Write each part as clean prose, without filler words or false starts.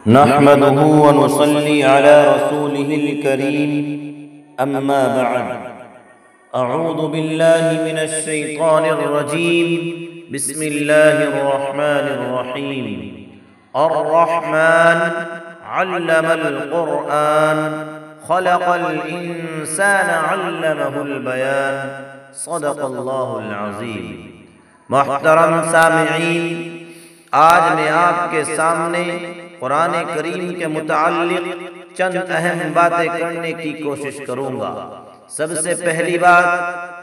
नहमदुहु व नुसल्ली अला रसूलिहिल करीम अम्मा बअद अऊज़ु बिल्लाहि मिनश शैतानिर रजीम बिस्मिल्लाहिर रहमानिर रहीम अर्रहमान अल्लमल कुरआन खलक़ल इंसान अल्लमहुल बयान सदक़ल्लाहुल अज़ीम। मुहतरम सामिईन, आज मैं आपके सामने कुरान करीम के मुताल्लिक़ चंद अहम बातें करने की कोशिश करूँगा। सबसे पहली बात,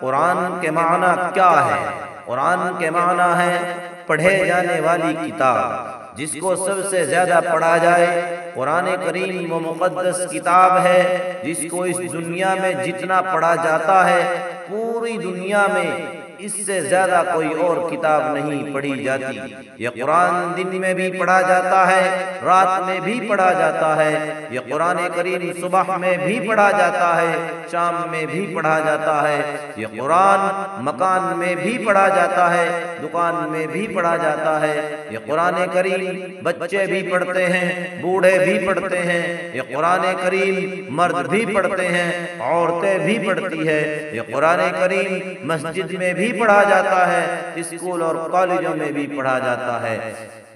कुरान के माना क्या है। कुरान के माना है पढ़े जाने वाली किताब, जिसको सबसे ज़्यादा पढ़ा जाए। कुरान करीम वो मुक़द्दस किताब है जिसको इस दुनिया में जितना पढ़ा जाता है, पूरी दुनिया में इससे ज़्यादा कोई और किताब नहीं पढ़ी जाती। ये कुरान दिन में भी पढ़ा जाता है, रात में भी पढ़ा जाता है। ये कुरान करीम सुबह में भी पढ़ा जाता है, शाम में भी पढ़ा जाता है। ये कुरान मकान में भी पढ़ा जाता है, दुकान में भी पढ़ा जाता है। ये कुरान करीम बच्चे भी पढ़ते हैं, बूढ़े भी पढ़ते हैं। ये कुरान करीम मर्द भी पढ़ते हैं, औरतें भी पढ़ती है। ये कुरान करीम मस्जिद में भी पढ़ा जाता है, स्कूल और कॉलेजों में भी पढ़ा जाता है।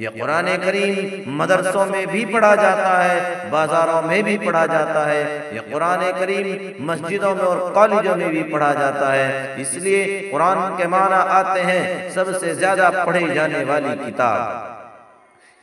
ये कुरान करीम मदरसों में भी पढ़ा जाता है, बाजारों में भी पढ़ा जाता है। ये कुरान करीम मस्जिदों में और कॉलेजों में भी पढ़ा जाता है। इसलिए कुरान के माना आते हैं सबसे ज्यादा पढ़ी जाने वाली किताब।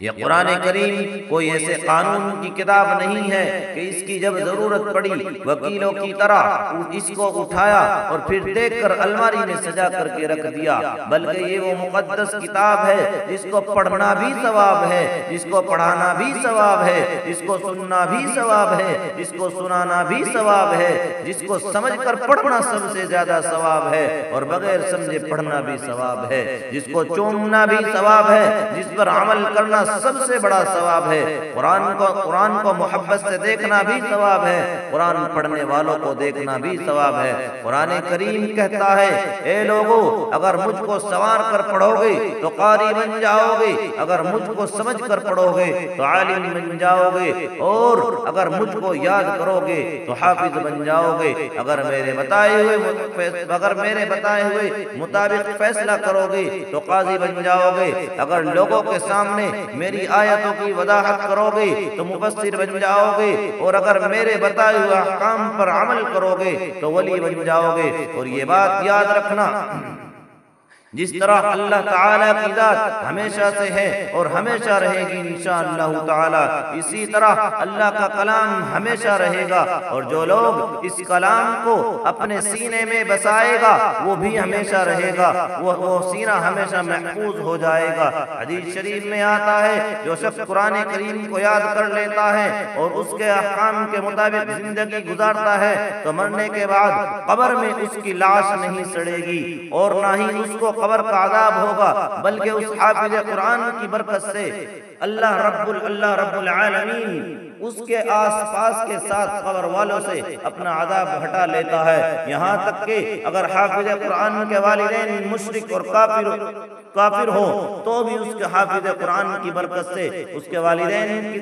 यह कुरान करीम कोई ऐसे कानून की किताब नहीं है कि इसकी जब जरूरत पड़ी वकीलों की तरह इसको उठाया और फिर देखकर अलमारी में सजा करके रख दिया, बल्कि ये वो मुक़द्दस किताब है जिसको पढ़ना भी सवाब है, जिसको पढ़ाना भी सवाब है, जिसको सुनना भी सवाब है, जिसको सुनाना भी सवाब है, जिसको समझकर पढ़ना सबसे ज्यादा सवाब है और बगैर समझे पढ़ना भी सवाब है, जिसको चूमना भी सवाब है, जिस पर अमल करना सबसे बड़ा सवाब है। कुरान को मोहब्बत से देखना भी सवाब है, कुरान पढ़ने वालों को देखना भी सवाब है। कुरान करीम कहता है, ए लोगों, अगर मुझको संवार कर पढ़ोगे तो कारी बन जाओगे, अगर मुझको समझ कर पढ़ोगे तो आलिम बन जाओगे, और अगर मुझको याद करोगे तो हाफिज बन जाओगे। अगर मेरे बताए हुए मुताबिक फैसला करोगे तो काजी बन जाओगे। अगर लोगों के सामने मेरी आयतों की वजाहत करोगे तो मुफस्सिर बन जाओगे, और अगर मेरे बताए हुए अहकाम पर अमल करोगे तो वली बन जाओगे। और ये बात याद रखना, जिस तरह अल्लाह ताला की जात हमेशा से है और हमेशा रहेगी इंशाअल्लाह ताला, इसी तरह अल्लाह का कलाम हमेशा रहेगा, और जो लोग इस कलाम को अपने सीने में बसाएगा वो भी हमेशा रहेगा, वो सीना हमेशा महफूज हो जाएगा। हदीस शरीफ में आता है, जो शख्स कुरान करीम को याद कर लेता है और उसके अहकाम के मुताबिक जिंदगी गुजारता है तो मरने के बाद कब्र में उसकी लाश नहीं सड़ेगी और ना ही उसको कब्र का अज़ाब होगा, बल्कि उस हाफिज कुरान की बरकत से अल्लाह रब्बुल आलमीन उसके आसपास के साथ कब्र वालों से अपना अज़ाब हटा लेता है। यहाँ तक कि अगर हाफिज कुरान के वालिदैन मुशरिक और काफिर हो तो भी उसके हाफिज कुरान की बरकत से उसके वालिदैन